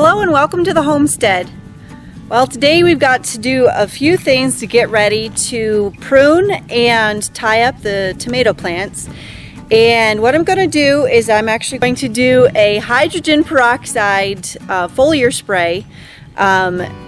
Hello and welcome to the Homestead. Well, today we've got to do a few things to get ready to prune and tie up the tomato plants. And what I'm going to do is I'm actually going to do a hydrogen peroxide foliar spray.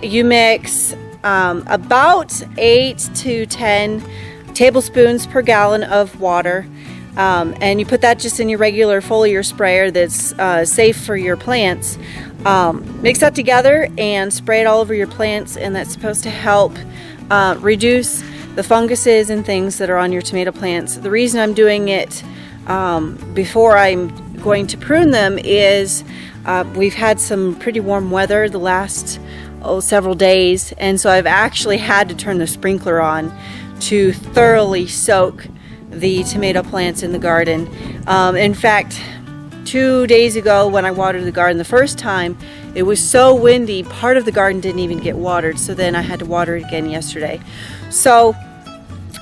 You mix about 8 to 10 tablespoons per gallon of water. And you put that just in your regular foliar sprayer that's safe for your plants. Mix that together and spray it all over your plants, and that's supposed to help reduce the funguses and things that are on your tomato plants. The reason I'm doing it before I'm going to prune them is we've had some pretty warm weather the last several days, and so I've actually had to turn the sprinkler on to thoroughly soak the tomato plants in the garden. In fact, 2 days ago when I watered the garden the first time, it was so windy, part of the garden didn't even get watered, so then I had to water it again yesterday. So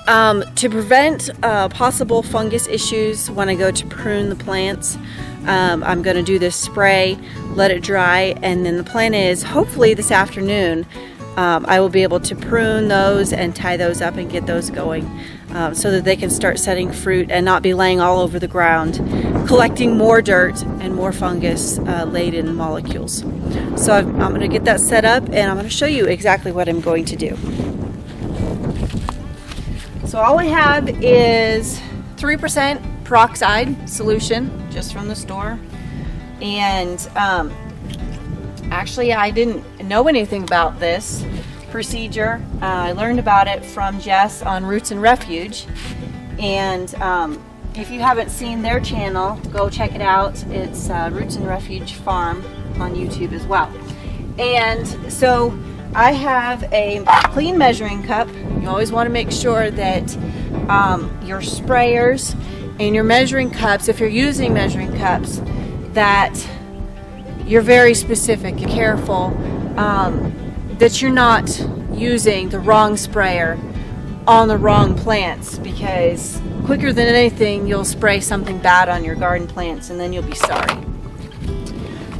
to prevent possible fungus issues when I go to prune the plants, I'm going to do this spray, let it dry, and then the plan is hopefully this afternoon I will be able to prune those and tie those up and get those going so that they can start setting fruit and not be laying all over the ground, collecting more dirt and more fungus laden molecules. So I'm going to get that set up, and I'm going to show you exactly what I'm going to do. So all I have is 3% peroxide solution just from the store, and actually I didn't know anything about this procedure. I learned about it from Jess on Roots and Refuge, and if you haven't seen their channel, go check it out. It's Roots and Refuge Farm on YouTube as well. And so I have a clean measuring cup. You always want to make sure that your sprayers and your measuring cups, if you're using measuring cups, that you're very specific and careful that you're not using the wrong sprayer on the wrong plants, because quicker than anything you'll spray something bad on your garden plants and then you'll be sorry.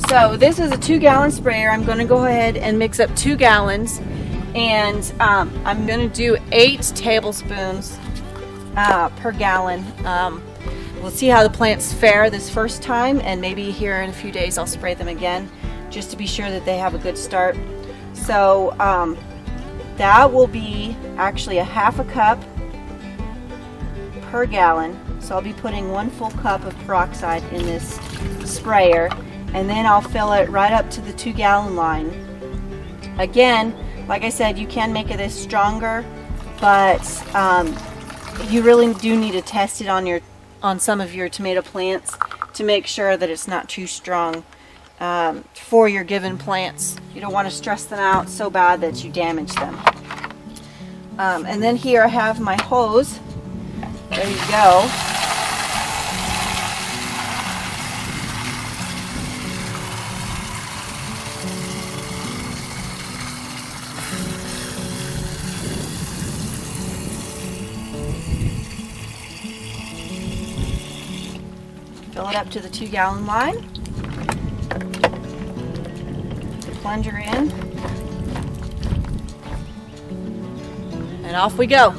So this is a 2-gallon sprayer. I'm going to go ahead and mix up 2 gallons, and I'm going to do 8 tablespoons per gallon. We'll see how the plants fare this first time, and maybe here in a few days I'll spray them again just to be sure that they have a good start. So that will be actually a half a cup per gallon. So I'll be putting 1 full cup of peroxide in this sprayer, and then I'll fill it right up to the 2-gallon line. Again, like I said, you can make this stronger, but you really do need to test it on some of your tomato plants to make sure that it's not too strong for your given plants. You don't want to stress them out so bad that you damage them. And then here I have my hose. There you go. Fill it up to the 2-gallon line. The plunger in. And off we go.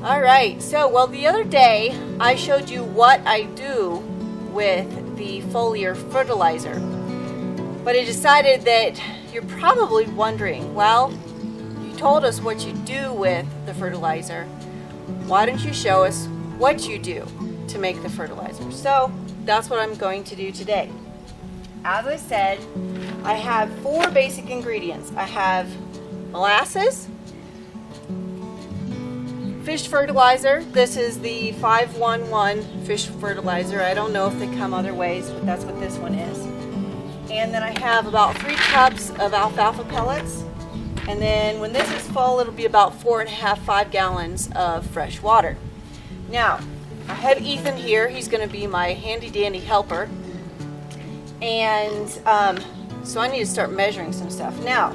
Alright, so well, the other day I showed you what I do with the foliar fertilizer, but I decided that you're probably wondering, well, you told us what you do with the fertilizer, why don't you show us what you do to make the fertilizer? So that's what I'm going to do today. As I said, I have 4 basic ingredients. I have molasses, Fish fertilizer. This is the 511 fish fertilizer. I don't know if they come other ways, but that's what this one is. And then I have about 3 cups of alfalfa pellets. And then when this is full, it'll be about 4.5, 5 gallons of fresh water. Now, I have Ethan here. He's going to be my handy dandy helper. And so I need to start measuring some stuff. Now,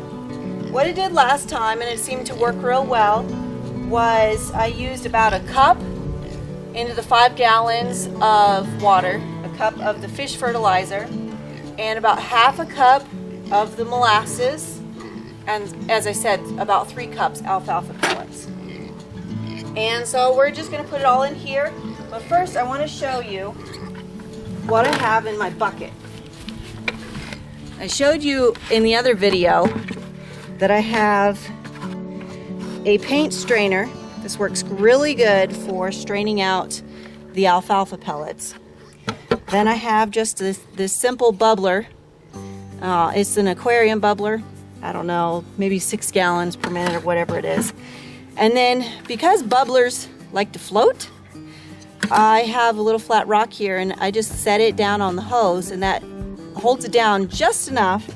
what I did last time, and it seemed to work real well, was I used about a cup into the 5 gallons of water, a cup of the fish fertilizer, and about half a cup of the molasses, and as I said, about 3 cups alfalfa pellets. And so we're just going to put it all in here, but first I want to show you what I have in my bucket. I showed you in the other video that I have a paint strainer. This works really good for straining out the alfalfa pellets. Then I have just this simple bubbler. It's an aquarium bubbler. I don't know, maybe 6 gallons per minute or whatever it is. And then because bubblers like to float, I have a little flat rock here, and I just set it down on the hose, and that holds it down just enough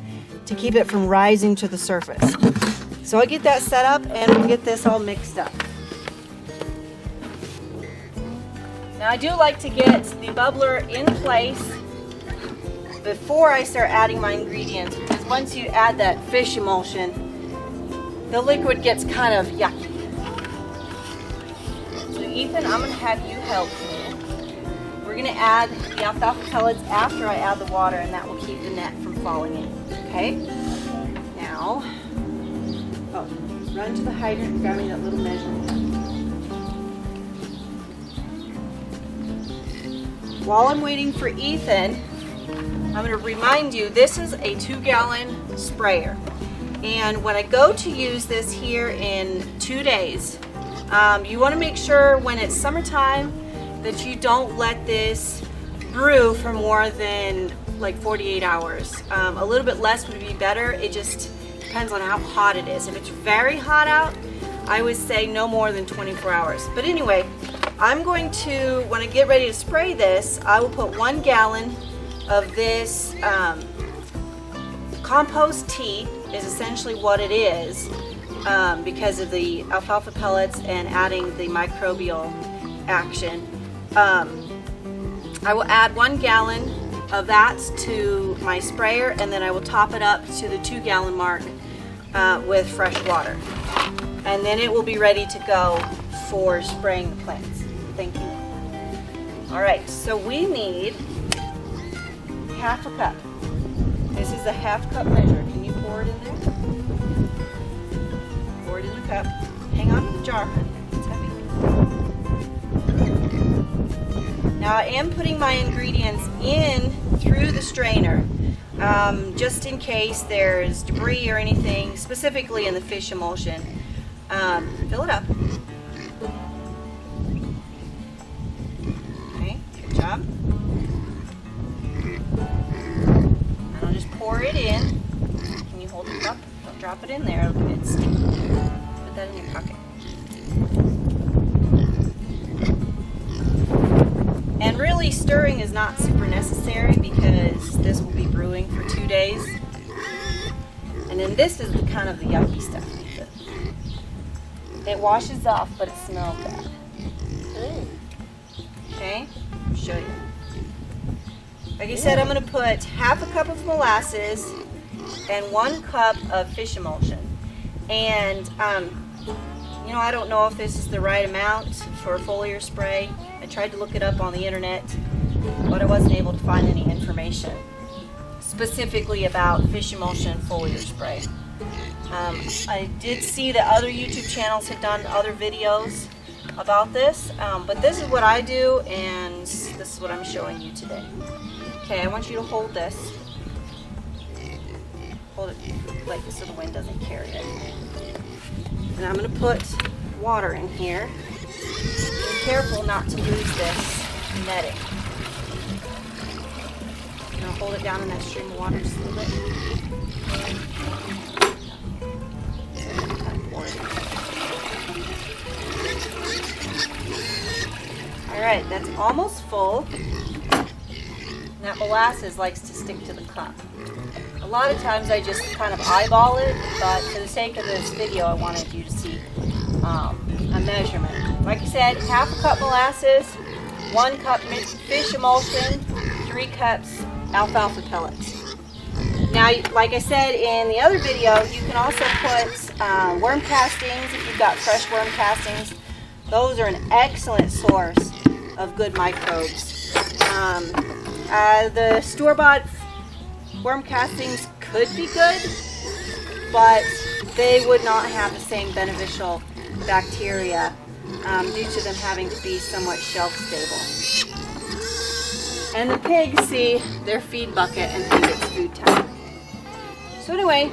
to keep it from rising to the surface. So I get that set up and we'll get this all mixed up. Now I do like to get the bubbler in place before I start adding my ingredients, because once you add that fish emulsion, the liquid gets kind of yucky. So Ethan, I'm going to have you help me. We're going to add the alfalfa pellets after I add the water, and that will keep the net from falling in. Okay? Now, run to the hydrant and grab me that little measuring cup. While I'm waiting for Ethan, I'm going to remind you, this is a 2-gallon sprayer. And when I go to use this here in 2 days, you want to make sure when it's summertime that you don't let this brew for more than like 48 hours. A little bit less would be better. It just depends on how hot it is. If it's very hot out, I would say no more than 24 hours. But anyway, I'm going to, when I get ready to spray this, I will put 1 gallon of this compost tea, is essentially what it is, because of the alfalfa pellets and adding the microbial action. I will add 1 gallon of that to my sprayer, and then I will top it up to the 2-gallon mark with fresh water. And then it will be ready to go for spraying the plants. Thank you. Alright, so we need half a cup. This is a half cup measure. Can you pour it in there? Pour it in the cup. Hang on to the jar, honey. It's heavy. Now I am putting my ingredients in through the strainer, just in case there's debris or anything, specifically in the fish emulsion. Fill it up. Okay, good job. And I'll just pour it in. Can you hold it up? Don't drop it in there, it'll get sticky. Put that in your pocket. And really, stirring is not super necessary because this will be brewing for 2 days. And then this is the kind of the yucky stuff. It washes off, but it smells bad. Okay, I'll show you. Like I said, I'm going to put half a cup of molasses and 1 cup of fish emulsion. And, you know, I don't know if this is the right amount for foliar spray. I tried to look it up on the internet, but I wasn't able to find any information specifically about fish emulsion foliar spray. I did see that other YouTube channels had done other videos about this, but this is what I do, and this is what I'm showing you today. Okay, I want you to hold this. Hold it like this so the wind doesn't carry it. And I'm going to put water in here. Be careful not to lose this netting. I'm going to hold it down in that stream of water just a little bit. Alright, that's almost full. That molasses likes to stick to the cup. A lot of times I just kind of eyeball it, but for the sake of this video, I wanted you to see a measurement. Like I said, half a cup molasses, 1 cup fish emulsion, 3 cups alfalfa pellets. Now, like I said in the other video, you can also put worm castings if you've got fresh worm castings. Those are an excellent source of good microbes. The store-bought worm castings could be good, but they would not have the same beneficial bacteria due to them having to be somewhat shelf stable. And the pigs see their feed bucket and think it's food time. So anyway,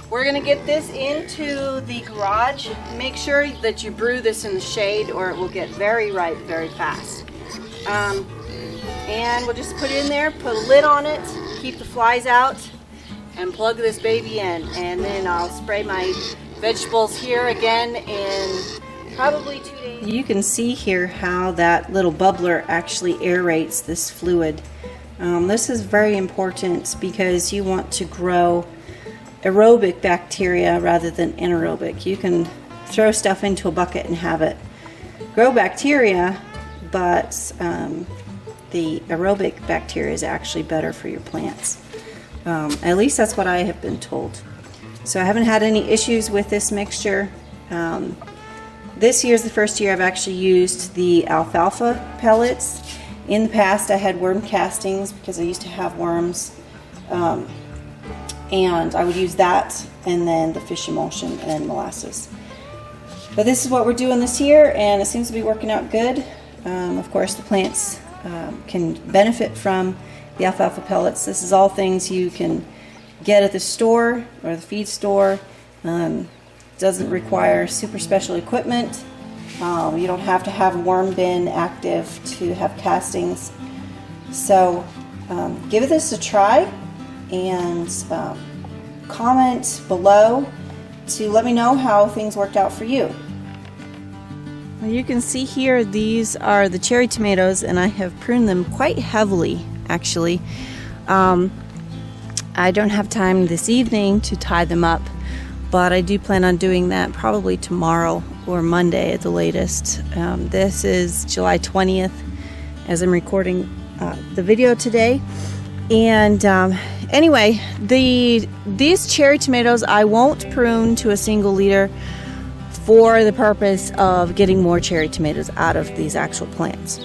we're going to get this into the garage. Make sure that you brew this in the shade or it will get very ripe very fast. And we'll just put it in there, put a lid on it, keep the flies out, and plug this baby in. And then I'll spray my vegetables here again in probably 2 days. You can see here how that little bubbler actually aerates this fluid. This is very important because you want to grow aerobic bacteria rather than anaerobic. You can throw stuff into a bucket and have it grow bacteria, but the aerobic bacteria is actually better for your plants. At least that's what I have been told. So I haven't had any issues with this mixture. This year is the first year I've actually used the alfalfa pellets. In the past I had worm castings because I used to have worms, and I would use that and then the fish emulsion and molasses. But this is what we're doing this year, and it seems to be working out good. Of course the plants can benefit from the alfalfa pellets. This is all things you can get at the store or the feed store. Doesn't require super special equipment. You don't have to have a worm bin active to have castings. So give this a try and comment below to let me know how things worked out for you. Well, you can see here these are the cherry tomatoes, and I have pruned them quite heavily actually. I don't have time this evening to tie them up, but I do plan on doing that probably tomorrow or Monday at the latest. This is July 20th as I'm recording the video today. And anyway, these cherry tomatoes I won't prune to a single liter for the purpose of getting more cherry tomatoes out of these actual plants.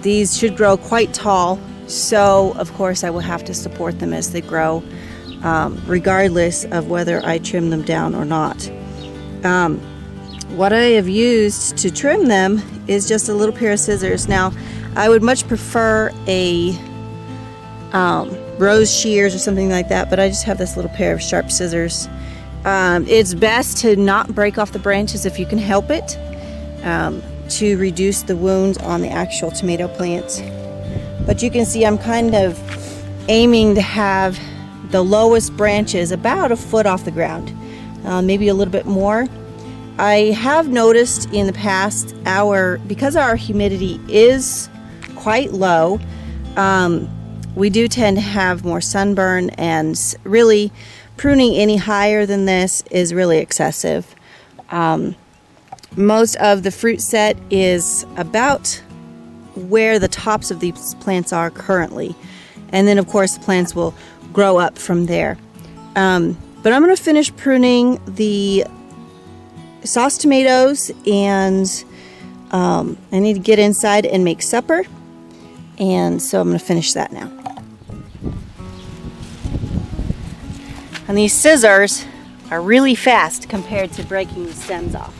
These should grow quite tall, so of course I will have to support them as they grow, regardless of whether I trim them down or not. What I have used to trim them is just a little pair of scissors. Now, I would much prefer a rose shears or something like that, but I just have this little pair of sharp scissors. It's best to not break off the branches if you can help it, to reduce the wounds on the actual tomato plants. But you can see I'm kind of aiming to have the lowest branches about a foot off the ground, maybe a little bit more. I have noticed in the past, because our humidity is quite low, we do tend to have more sunburn, and really pruning any higher than this is really excessive. Most of the fruit set is about where the tops of these plants are currently, and then of course the plants will grow up from there. But I'm going to finish pruning the sauce tomatoes, and I need to get inside and make supper, and so I'm going to finish that now. And these scissors are really fast compared to breaking the stems off.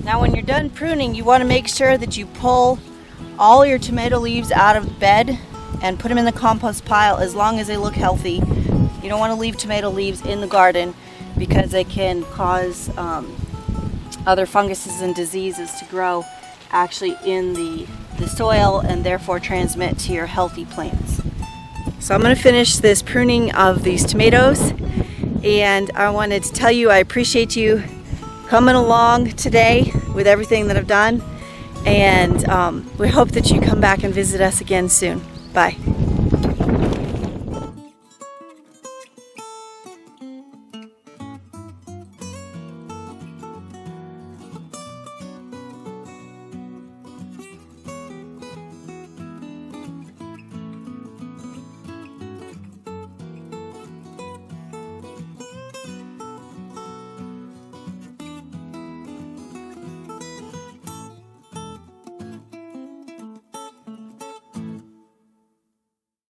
Now when you're done pruning, you want to make sure that you pull all your tomato leaves out of the bed and put them in the compost pile as long as they look healthy. You don't want to leave tomato leaves in the garden because they can cause other funguses and diseases to grow actually in the soil and therefore transmit to your healthy plants. So I'm going to finish this pruning of these tomatoes, and I wanted to tell you I appreciate you coming along today with everything that I've done, and we hope that you come back and visit us again soon. Bye.